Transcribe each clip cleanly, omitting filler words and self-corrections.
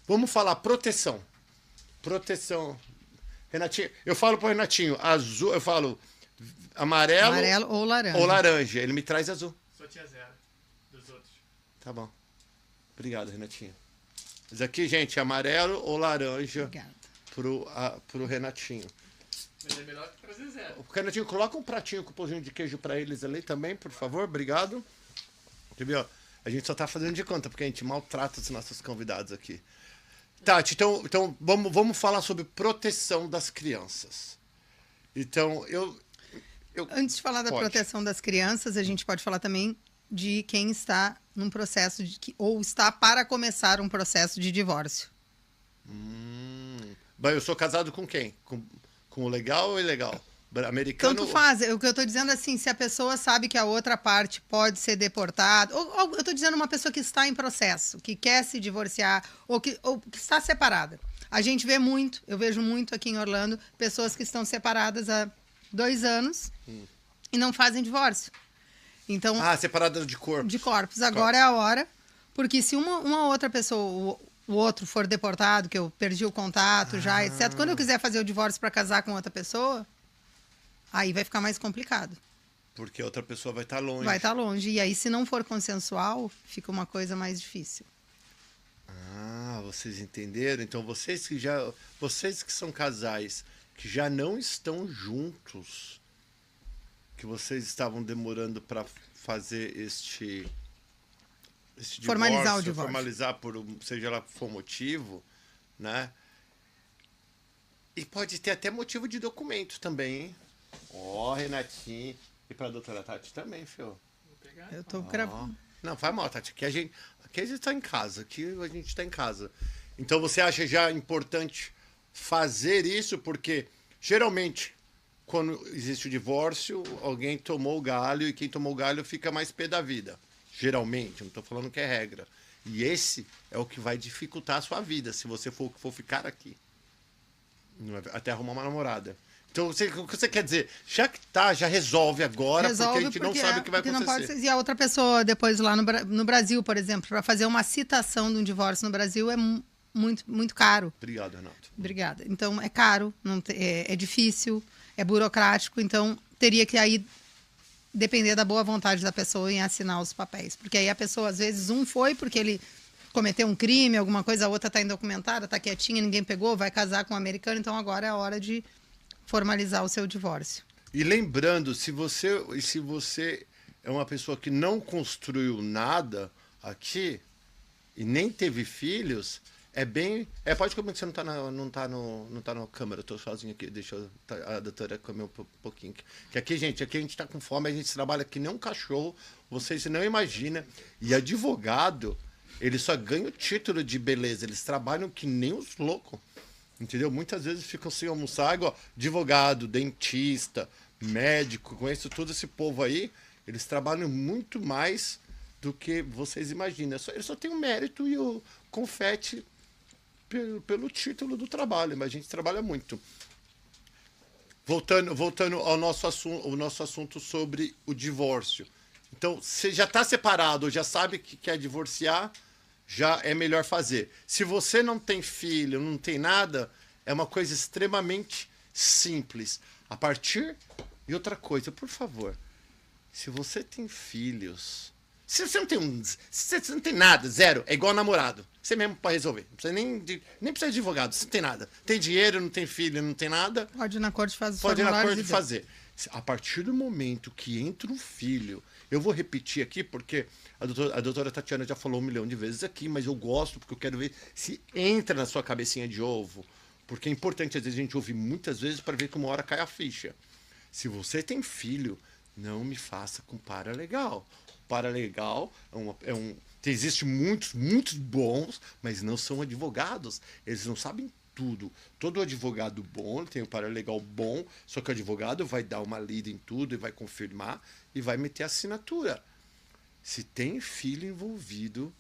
Vamos falar proteção. Proteção. Renatinho, eu falo pro Renatinho, azul, eu falo amarelo, Amarelo ou laranja. ou laranja. Ele me traz azul. Só tinha 0 dos outros. Tá bom. Obrigado, Renatinho. Isso aqui, gente, amarelo ou laranja Obrigada. pro Renatinho. Mas é melhor que trazer 0. O Renatinho, coloca um pratinho com um pãozinho de queijo pra eles ali também, por favor. Obrigado. Entendeu? A gente só tá fazendo de conta, porque a gente maltrata os nossos convidados aqui. Tati, então vamos falar sobre proteção das crianças. Então, Antes de falar da Pode. proteção das crianças, a gente pode falar também de quem está num processo ou está para começar um processo de divórcio. Bem, eu sou casado com quem? Com o legal ou ilegal? Americano? Tanto faz. O que eu estou dizendo assim, se a pessoa sabe que a outra parte pode ser deportada, ou eu estou dizendo uma pessoa que está em processo, que quer se divorciar, ou que está separada. A gente vê muito, eu vejo muito aqui em Orlando, pessoas que estão separadas há 2 anos e não fazem divórcio. Então, separada de corpo. de corpos. Agora é a hora, porque se uma outra pessoa, o outro for deportado, que eu perdi o contato já, etc. Quando eu quiser fazer o divórcio para casar com outra pessoa, aí vai ficar mais complicado. Porque a outra pessoa vai estar longe. Vai estar longe. E aí, se não for consensual, fica uma coisa mais difícil. Vocês entenderam? Então, vocês que são casais que já não estão juntos, que vocês estavam demorando para fazer este Formalizar o divórcio, divórcio. formalizar seja lá for motivo, né? E pode ter até motivo de documento também, hein? Renatinho. E pra doutora Tati também, filho. Vou pegar. Eu tô gravando. Não, faz mal, Tati. Aqui a gente tá em casa. Aqui a gente tá em casa. Então você acha já importante fazer isso? Porque, geralmente, quando existe o divórcio, alguém tomou o galho e quem tomou o galho fica mais pé da vida. Geralmente, não tô falando que é regra. E esse é o que vai dificultar a sua vida, se você for ficar aqui. Até arrumar uma namorada. Então, o que você quer dizer? Já que tá, já resolve agora, porque a gente não sabe o que vai porque acontecer. Não pode ser. E a outra pessoa, depois lá no Brasil, por exemplo, para fazer uma citação de um divórcio no Brasil é muito, muito caro. Obrigado, Renato. Obrigada. Então, é caro, é difícil, é burocrático, então teria que aí depender da boa vontade da pessoa em assinar os papéis. Porque aí a pessoa, às vezes, foi porque ele cometeu um crime, alguma coisa, a outra está indocumentada, está quietinha, ninguém pegou, vai casar com um americano, então agora é a hora de formalizar o seu divórcio. E lembrando, se você é uma pessoa que não construiu nada aqui e nem teve filhos, pode comer que você não tá na câmera, eu tô sozinho aqui, deixa a doutora comer um pouquinho. Que aqui, gente, a gente tá com fome, a gente trabalha que nem um cachorro, vocês não imaginam. E advogado, eles só ganham o título de beleza, eles trabalham que nem os loucos. Entendeu? Muitas vezes ficam sem almoçar, igual advogado, dentista, médico, conheço todo esse povo aí, eles trabalham muito mais do que vocês imaginam. Eles só têm o mérito e o confete pelo título do trabalho, mas a gente trabalha muito. Voltando ao nosso assunto sobre o divórcio. Então, você já está separado, já sabe que quer divorciar, já é melhor fazer. Se você não tem filho, não tem nada, é uma coisa extremamente simples. E outra coisa, por favor, se você tem filhos, se você não tem nada, zero, é igual namorado, você mesmo para resolver. Não precisa nem precisa de advogado, você não tem nada. Tem dinheiro, não tem filho, não tem nada. Pode ir na corte fazer. Pode ir na corte fazer. A partir do momento que entra um filho, eu vou repetir aqui porque a doutora Tatiana já falou 1 milhão de vezes aqui, mas eu gosto porque eu quero ver se entra na sua cabecinha de ovo. Porque é importante, às vezes, a gente ouvir muitas vezes para ver que uma hora cai a ficha. Se você tem filho, não me faça com paralegal. O paralegal existe muitos bons, mas não são advogados. Eles não sabem tudo. Todo advogado bom tem um paralegal bom, só que o advogado vai dar uma lida em tudo e vai confirmar e vai meter a assinatura. Se tem filho envolvido,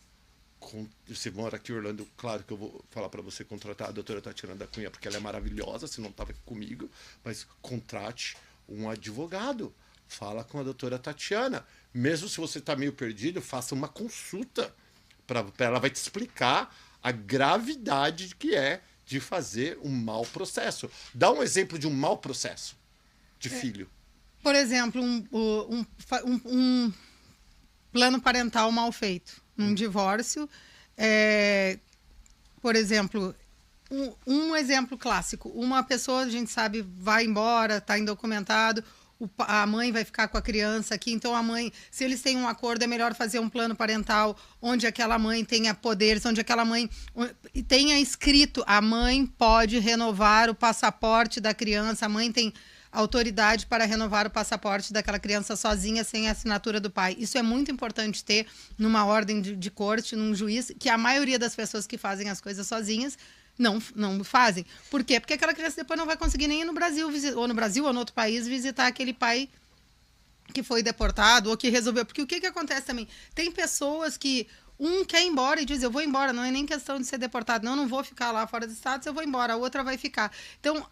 você mora aqui em Orlando, claro que eu vou falar para você contratar a doutora Tatiana da Cunha, porque ela é maravilhosa, se não estava aqui comigo, mas contrate um advogado. Fala com a doutora Tatiana. Mesmo se você está meio perdido, faça uma consulta. Ela vai te explicar a gravidade que é de fazer um mau processo. Dá um exemplo de um mau processo de filho. Por exemplo, um plano parental mal feito. Num divórcio, por exemplo, um exemplo clássico. Uma pessoa, a gente sabe, vai embora, está indocumentado, a mãe vai ficar com a criança aqui, então a mãe, se eles têm um acordo, é melhor fazer um plano parental onde aquela mãe tenha poderes, onde aquela mãe tenha escrito, a mãe pode renovar o passaporte da criança, a mãe tem autoridade para renovar o passaporte daquela criança sozinha, sem a assinatura do pai. Isso é muito importante ter numa ordem de corte, num juiz, que a maioria das pessoas que fazem as coisas sozinhas não fazem. Por quê? Porque aquela criança depois não vai conseguir nem ir no Brasil, ou no Brasil ou no outro país, visitar aquele pai que foi deportado ou que resolveu. Porque o que acontece também? Tem pessoas que quer ir embora e diz, eu vou embora, não é nem questão de ser deportado, não vou ficar lá fora do estado, eu vou embora, a outra vai ficar. Então,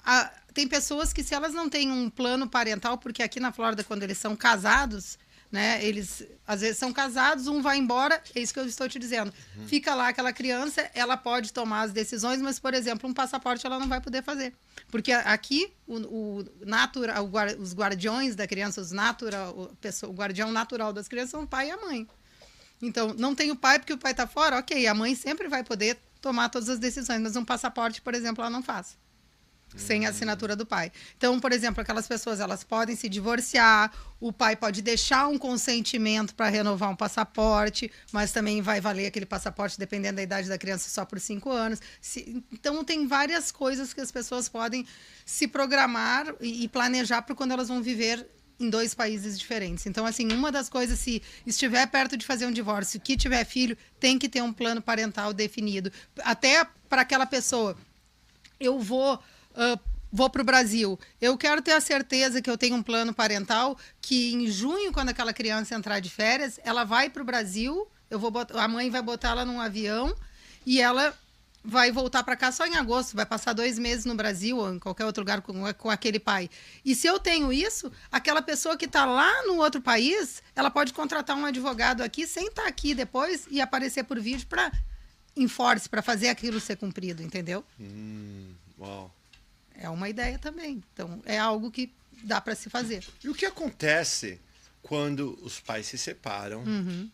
tem pessoas que se elas não têm um plano parental, porque aqui na Flórida, quando eles são casados, né, eles às vezes são casados, um vai embora, é isso que eu estou te dizendo. Fica lá aquela criança, ela pode tomar as decisões, mas, por exemplo, um passaporte ela não vai poder fazer. Porque aqui, os guardiões da criança, o guardião natural das crianças são o pai e a mãe. Então, não tem o pai porque o pai está fora, ok, a mãe sempre vai poder tomar todas as decisões, mas um passaporte, por exemplo, ela não faz. Sem a assinatura do pai. Então, por exemplo, aquelas pessoas, elas podem se divorciar, o pai pode deixar um consentimento para renovar um passaporte, mas também vai valer aquele passaporte, dependendo da idade da criança, só por 5 anos. Então, tem várias coisas que as pessoas podem se programar e planejar para quando elas vão viver em 2 países diferentes. Então, assim, uma das coisas, se estiver perto de fazer um divórcio, que tiver filho, tem que ter um plano parental definido. Até para aquela pessoa, eu vou para o Brasil. Eu quero ter a certeza que eu tenho um plano parental, que em junho, quando aquela criança entrar de férias, ela vai para o Brasil, a mãe vai botar ela num avião e ela vai voltar para cá só em agosto, vai passar 2 meses no Brasil ou em qualquer outro lugar com aquele pai. E se eu tenho isso, aquela pessoa que está lá no outro país, ela pode contratar um advogado aqui sem estar aqui depois e aparecer por vídeo para fazer aquilo ser cumprido, entendeu? Uau. É uma ideia também. Então, é algo que dá para se fazer. E o que acontece quando os pais se separam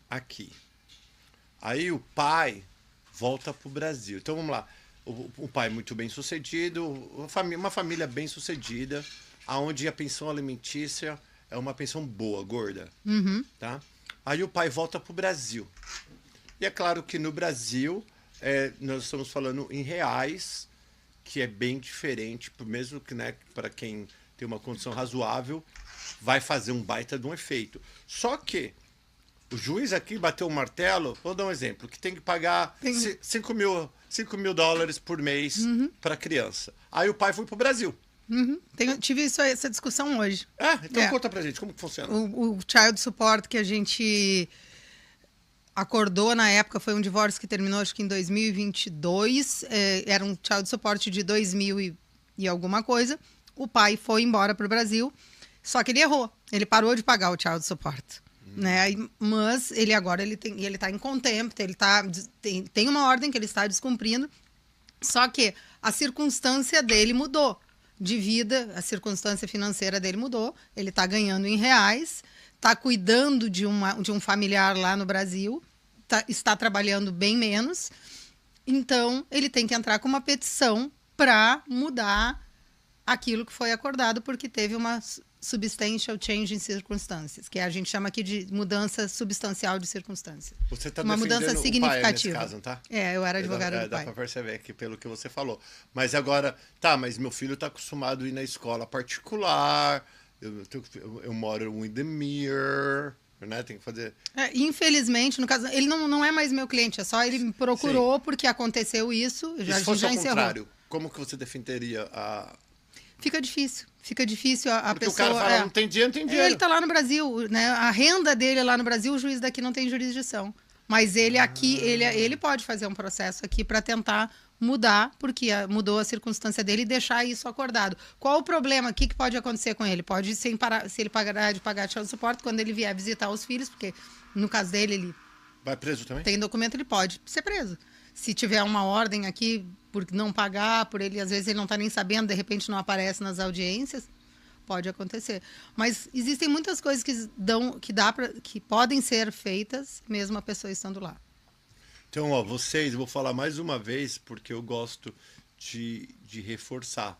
aqui? Aí o pai volta para o Brasil. Então, vamos lá. O pai muito bem sucedido, uma família bem sucedida, onde a pensão alimentícia é uma pensão boa, gorda. Tá? Aí o pai volta para o Brasil. E é claro que no Brasil, nós estamos falando em reais, que é bem diferente, mesmo que, né, para quem tem uma condição razoável, vai fazer um baita de um efeito. Só que o juiz aqui bateu o martelo, vou dar um exemplo, que tem que pagar 5 mil dólares por mês para a criança. Aí o pai foi para o Brasil. Tive essa discussão hoje. Então conta pra gente, como que funciona? O Child Support que a gente acordou na época, foi um divórcio que terminou acho que em 2022, era um Child Support de 2000 e alguma coisa. O pai foi embora para o Brasil, só que ele errou, ele parou de pagar o Child Support. Né? Mas ele agora ele está em contempt, tem uma ordem que ele está descumprindo, só que a circunstância dele mudou de vida, a circunstância financeira dele mudou, ele está ganhando em reais, está cuidando de um familiar lá no Brasil, está trabalhando bem menos, então ele tem que entrar com uma petição para mudar aquilo que foi acordado, porque teve uma substantial change in circumstances, que a gente chama aqui de mudança substancial de circunstâncias. Você está uma mudança significativa. O pai, nesse caso, tá? Eu era advogada do pai. Dá para perceber aqui pelo que você falou. Mas agora, mas meu filho está acostumado a ir na escola particular, eu moro em Windermere, né? Tem que fazer... infelizmente, no caso, ele não é mais meu cliente, é só ele me procurou porque aconteceu isso, já encerrou. Contrário, como que você defenderia a... Fica difícil a porque pessoa... o cara fala, não tem dinheiro. Ele está lá no Brasil, né? A renda dele é lá no Brasil, o juiz daqui não tem jurisdição. Mas ele aqui, ele pode fazer um processo aqui para tentar mudar, porque mudou a circunstância dele e deixar isso acordado. Qual o problema? O que pode acontecer com ele? Pode, se ele parar de pagar child support, quando ele vier visitar os filhos, porque no caso dele, ele... Vai preso também? Tem documento, ele pode ser preso. se tiver uma ordem aqui por não pagar, por ele, às vezes ele não está nem sabendo, de repente não aparece nas audiências, pode acontecer. Mas existem muitas coisas que podem ser feitas, mesmo a pessoa estando lá. Então, ó, vocês, eu vou falar mais uma vez, porque eu gosto de reforçar.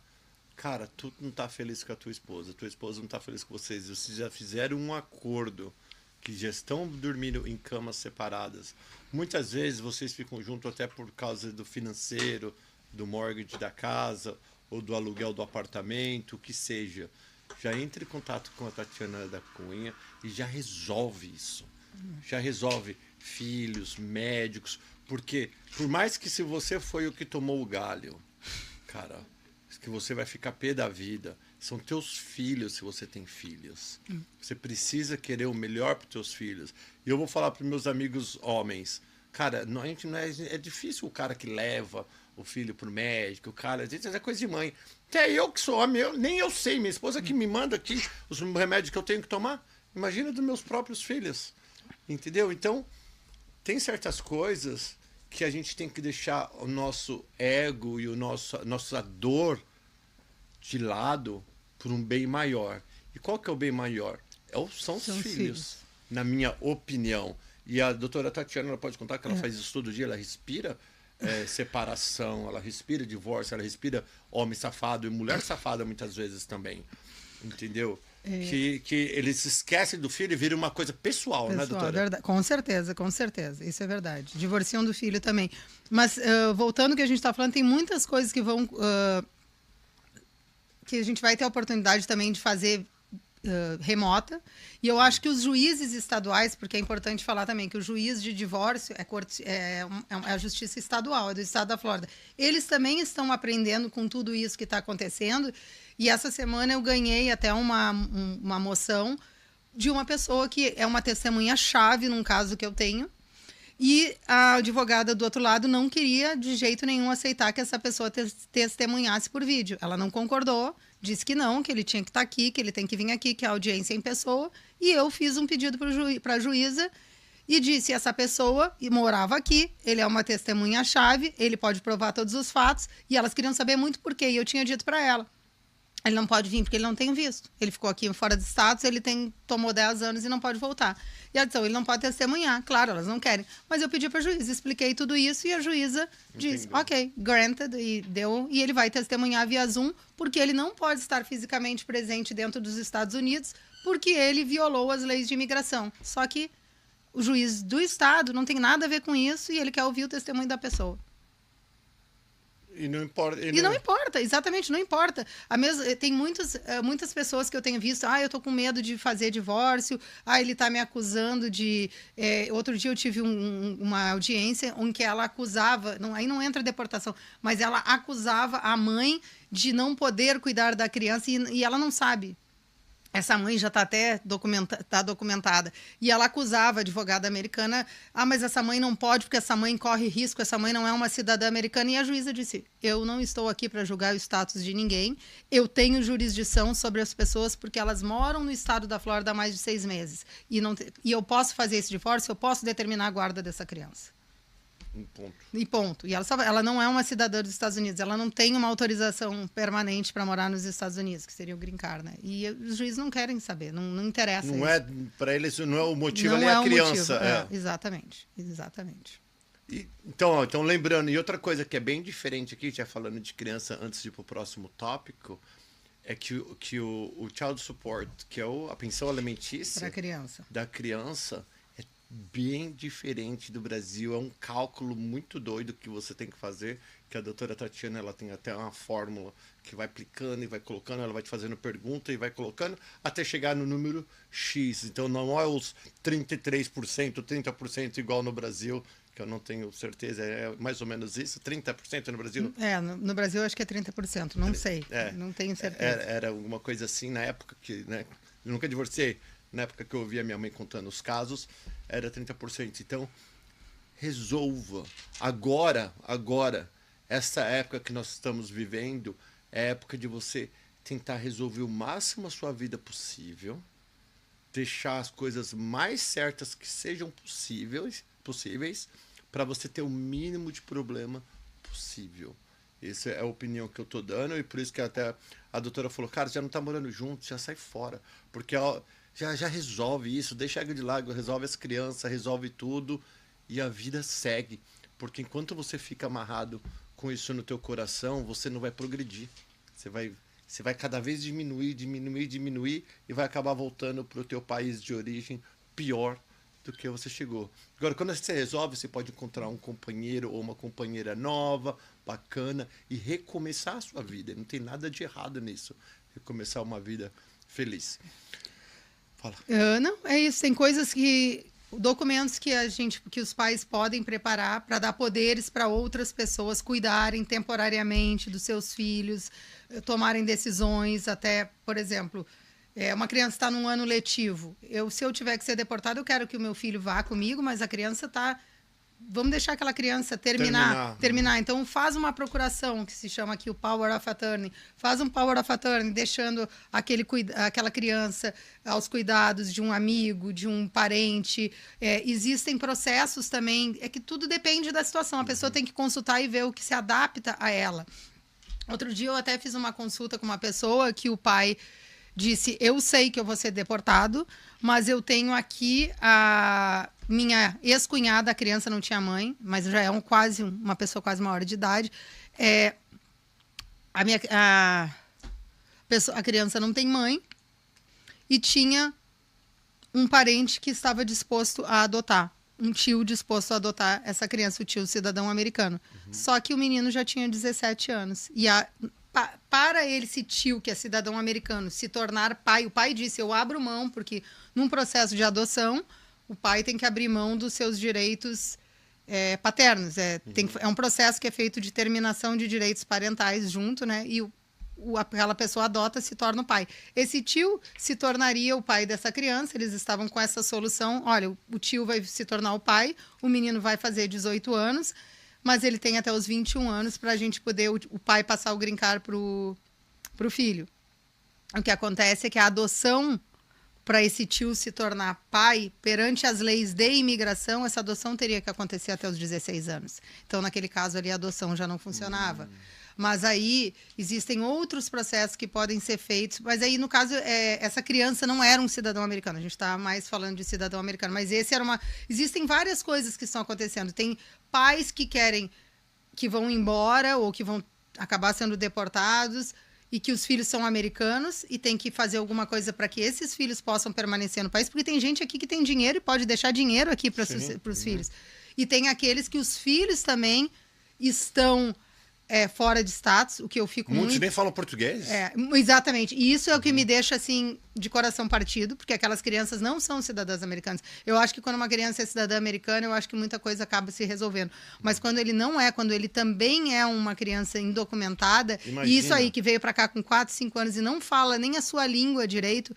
Cara, tu não tá feliz com a tua esposa não tá feliz com vocês já fizeram um acordo, que já estão dormindo em camas separadas. Muitas vezes vocês ficam juntos até por causa do financeiro, do mortgage da casa, ou do aluguel do apartamento, o que seja. Já entre em contato com a Tatiana da Cunha e já resolve isso. Já resolve filhos, médicos, porque por mais que se você foi o que tomou o galho, cara, que você vai ficar pé da vida, são teus filhos se você tem filhos. Você precisa querer o melhor para teus filhos. E eu vou falar para meus amigos homens, cara, a gente não é difícil o cara que leva o filho pro médico, o cara, às vezes é coisa de mãe. Até eu que sou homem, nem eu sei, minha esposa que me manda aqui os remédios que eu tenho que tomar. Imagina dos meus próprios filhos. Entendeu? Então, tem certas coisas que a gente tem que deixar o nosso ego e nossa dor de lado por um bem maior. E qual que é o bem maior? São os filhos, na minha opinião. E a doutora Tatiana, ela pode contar que ela faz isso todo dia, ela respira separação, ela respira divórcio, ela respira homem safado e mulher safada muitas vezes também. Entendeu? Que eles esquecem do filho e vira uma coisa pessoal, né, doutora? Verdade. Com certeza. Isso é verdade. Divorciam do filho também. Mas, voltando ao que a gente está falando, tem muitas coisas que vão... que a gente vai ter a oportunidade também de fazer remota. E eu acho que os juízes estaduais, porque é importante falar também que o juiz de divórcio é a justiça estadual, é do estado da Flórida. Eles também estão aprendendo com tudo isso que está acontecendo. E essa semana eu ganhei até uma moção de uma pessoa que é uma testemunha-chave num caso que eu tenho. E a advogada do outro lado não queria de jeito nenhum aceitar que essa pessoa testemunhasse por vídeo. Ela não concordou, disse que não, que ele tinha que estar aqui, que ele tem que vir aqui, que a audiência é em pessoa. E eu fiz um pedido para a juíza e disse: essa pessoa morava aqui, ele é uma testemunha-chave, ele pode provar todos os fatos. E elas queriam saber muito por quê. E eu tinha dito para ela: ele não pode vir porque ele não tem visto. Ele ficou aqui fora dos Estados, tomou 10 anos e não pode voltar. E ela disse: ele não pode testemunhar. Claro, elas não querem. Mas eu pedi para a juíza, expliquei tudo isso e a juíza disse: ok, granted, e deu. E ele vai testemunhar via Zoom, porque ele não pode estar fisicamente presente dentro dos Estados Unidos, porque ele violou as leis de imigração. Só que o juiz do estado não tem nada a ver com isso e ele quer ouvir o testemunho da pessoa. E não importa. Não importa, exatamente, não importa. Tem muitas pessoas que eu tenho visto: eu tô com medo de fazer divórcio, ele tá me acusando de... outro dia eu tive uma audiência em que ela acusava, aí não entra deportação, mas ela acusava a mãe de não poder cuidar da criança e ela não sabe. Essa mãe já está até documentada. E ela acusava a advogada americana: mas essa mãe não pode, porque essa mãe corre risco, essa mãe não é uma cidadã americana. E a juíza disse: eu não estou aqui para julgar o status de ninguém, eu tenho jurisdição sobre as pessoas porque elas moram no estado da Flórida há mais de 6 meses. E eu posso fazer esse divórcio, eu posso determinar a guarda dessa criança. Ponto. E ela não é uma cidadã dos Estados Unidos, ela não tem uma autorização permanente para morar nos Estados Unidos, que seria o green card, né? E os juízes não querem saber, não interessa. Não isso. Para eles não é o motivo, não ali é a criança. Exatamente. Então, lembrando, e outra coisa que é bem diferente aqui, já falando de criança antes de ir para o próximo tópico, é que o child support, que é a pensão alimentícia da criança, bem diferente do Brasil. É um cálculo muito doido que você tem que fazer, que a doutora Tatiana, ela tem até uma fórmula que vai aplicando e vai colocando, ela vai te fazendo pergunta e vai colocando até chegar no número X. Então não é os 33%, 30% igual no Brasil, que eu não tenho certeza, é mais ou menos isso, 30% no Brasil? No Brasil eu acho que é 30%, não sei, não tenho certeza. Era alguma coisa assim na época que, né, eu nunca divorciei. Na época que eu ouvia minha mãe contando os casos, era 30%. Então, resolva. Agora, essa época que nós estamos vivendo, é a época de você tentar resolver o máximo a sua vida possível, deixar as coisas mais certas que sejam possíveis, para você ter o mínimo de problema possível. Essa é a opinião que eu tô dando, e por isso que até a doutora falou, cara, já não tá morando junto, já sai fora. Porque ó, já resolve isso, deixa a água de lago, resolve as crianças, resolve tudo, e a vida segue. Porque enquanto você fica amarrado com isso no teu coração, você não vai progredir. Você vai cada vez diminuir, e vai acabar voltando pro teu país de origem pior do que você chegou. Agora, quando você resolve, você pode encontrar um companheiro ou uma companheira nova, bacana, e recomeçar a sua vida. Não tem nada de errado nisso. Recomeçar uma vida feliz. Fala. Não, é isso. Tem coisas documentos que os pais podem preparar para dar poderes para outras pessoas cuidarem temporariamente dos seus filhos, tomarem decisões, até, por exemplo, uma criança está num ano letivo. Se eu tiver que ser deportado, eu quero que o meu filho vá comigo, mas a criança está... Vamos deixar aquela criança terminar. Então, faz uma procuração, que se chama aqui o Power of Attorney. Faz um Power of Attorney, deixando aquela criança aos cuidados de um amigo, de um parente. Existem processos também, que tudo depende da situação. A pessoa tem que consultar e ver o que se adapta a ela. Outro dia, eu até fiz uma consulta com uma pessoa que o pai disse, eu sei que eu vou ser deportado, mas eu tenho aqui a minha ex-cunhada, a criança não tinha mãe, mas já é uma pessoa quase maior de idade. A criança não tem mãe e tinha um parente que estava disposto a adotar, um tio disposto a adotar essa criança, o tio cidadão americano. Só que o menino já tinha 17 anos. E para esse tio, que é cidadão americano, se tornar pai, o pai disse, eu abro mão, porque num processo de adoção, o pai tem que abrir mão dos seus direitos paternos. É um processo que é feito de terminação de direitos parentais junto, né? E aquela pessoa adota, se torna o pai. Esse tio se tornaria o pai dessa criança, eles estavam com essa solução, olha, o tio vai se tornar o pai, o menino vai fazer 18 anos, mas ele tem até os 21 anos para a gente poder, o pai passar o green card pro filho. O que acontece é que a adoção, para esse tio se tornar pai, perante as leis de imigração, essa adoção teria que acontecer até os 16 anos. Então, naquele caso ali, a adoção já não funcionava. Mas aí, existem outros processos que podem ser feitos. Mas aí, no caso, essa criança não era um cidadão americano. A gente está mais falando de cidadão americano. Mas esse era Existem várias coisas que estão acontecendo. Tem pais que vão embora ou que vão acabar sendo deportados e que os filhos são americanos e tem que fazer alguma coisa para que esses filhos possam permanecer no país. Porque tem gente aqui que tem dinheiro e pode deixar dinheiro aqui para os filhos. E tem aqueles que os filhos também estão... fora de status, o que eu fico Muitos nem falam português. Exatamente. E isso é o que me deixa, assim, de coração partido, porque aquelas crianças não são cidadãs americanas. Eu acho que quando uma criança é cidadã americana, eu acho que muita coisa acaba se resolvendo. Mas quando ele não é, quando ele também é uma criança indocumentada, e isso aí que veio para cá com 4, 5 anos e não fala nem a sua língua direito,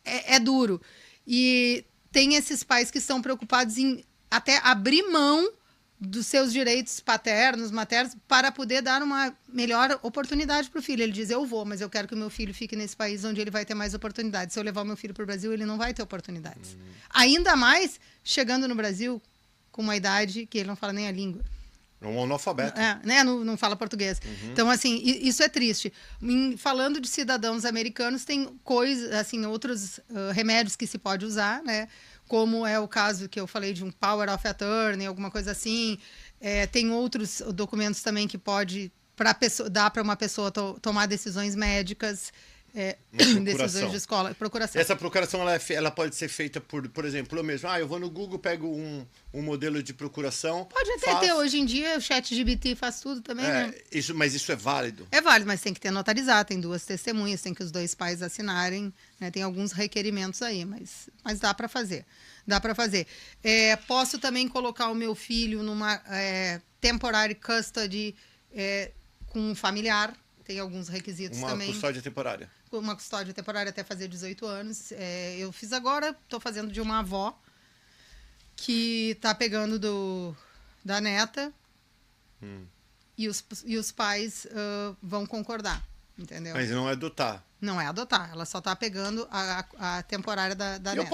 é duro. E tem esses pais que estão preocupados em até abrir mão dos seus direitos paternos, maternos, para poder dar uma melhor oportunidade para o filho. Ele diz, eu vou, mas eu quero que o meu filho fique nesse país onde ele vai ter mais oportunidades. Se eu levar o meu filho para o Brasil, ele não vai ter oportunidades. Ainda mais chegando no Brasil com uma idade que ele não fala nem a língua. É um analfabeto. Não fala português. Então, assim, isso é triste. Falando de cidadãos americanos, tem coisas, assim, outros remédios que se pode usar, né? Como é o caso que eu falei de um Power of Attorney, alguma coisa assim. Tem outros documentos também que pode dar para uma pessoa tomar decisões médicas, decisões de escola, procuração. Essa procuração ela pode ser feita por exemplo, eu mesmo. Eu vou no Google, pego um modelo de procuração. Pode até ter. Hoje em dia o ChatGPT faz tudo também, né? Mas isso é válido? É válido, mas tem que ter notarizado, tem 2 testemunhas, tem que os 2 pais assinarem, né? Tem alguns requerimentos aí, mas dá para fazer. Dá para fazer. Posso também colocar o meu filho numa temporary custody com um familiar. Tem alguns requisitos também. Uma custódia temporária. Uma custódia temporária até fazer 18 anos. Eu fiz agora, estou fazendo de uma avó que está pegando da neta e os pais vão concordar, entendeu? Mas não é adotar. Não é adotar, ela só está pegando a temporária da neta.